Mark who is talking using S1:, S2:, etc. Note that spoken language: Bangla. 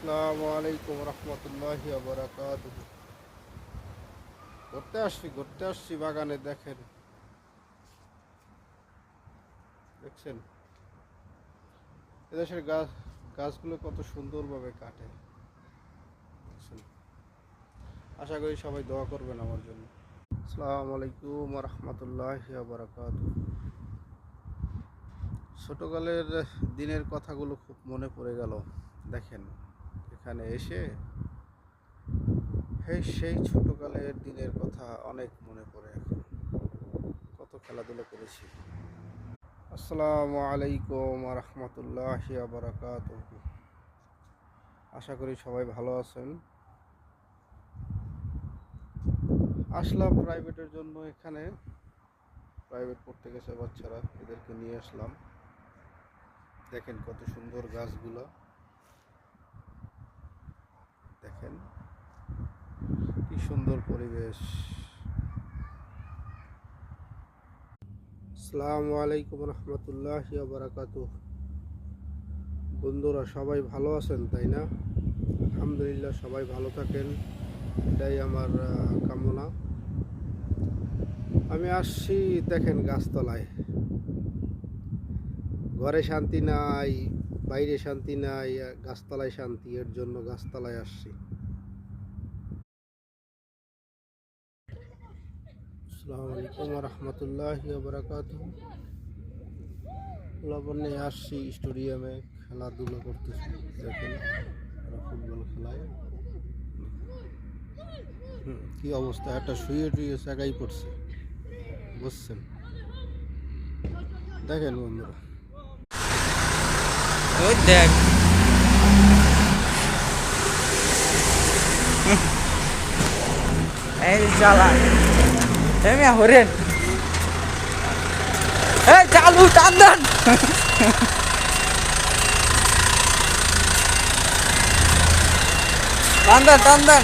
S1: আসসালামু আলাইকুম রহমতুল্লাহি ওয়া বারাকাতুহু। ঘুরতে আসছি বাগানে। দেখছেন এদেশের গাছগুলো কত সুন্দরভাবে কাটে। দেখছেন? আশা করি সবাই দোয়া করবেন আমার জন্য। আসসালামু আলাইকুম রহমতুল্লাহি ওয়া বারাকাতুহু। ছোটকালের দিনের কথাগুলো খুব মনে পড়ে গেল। দেখেন, এখানে এসে সেই ছোটকালের দিনের কথা অনেক মনে পড়ে। এখন কত খেলাধুলা করেছি। আসসালামু আলাইকুম রহমতুল্লাহি ওয়া বারাকাতুহু। আশা করি সবাই ভালো আছেন। আসলাম প্রাইভেটের জন্য। এখানে প্রাইভেট পড়তে গেছে বাচ্চারা, এদেরকে নিয়ে আসলাম। দেখেন কত সুন্দর গাছগুলো। দেখেন কি সুন্দর পরিবেশ। আসসালামু আলাইকুম রহমতুল্লাহি ওয়া বারাকাতুহু। বন্ধুরা সবাই ভালো আছেন, তাই না? আলহামদুলিল্লাহ, সবাই ভালো থাকেন, এটাই আমার কামনা। আমি আসছি দেখেন গাছতলায়। ঘরে শান্তি নাই, বাইরে শান্তি নাই, গাছতলায় শান্তি। এর জন্য গাছতলায় আসছি। আসসালামু আলাইকুম রহমতুল্লাহি ওয়া বারাকাতুহু। লবণ নিয়ে আসছি স্টেডিয়ামে, খেলাধুলা করতেছি। দেখেন ওরা ফুটবল খেলায়। কি অবস্থা, একটা শুয়ে টুয়ে জায়গায় পড়ছে, বুঝছেন? দেখেন বন্ধুরা,
S2: ওই দেখ এই চালা এমনি হরেন এই চালু টান দেন টান দেন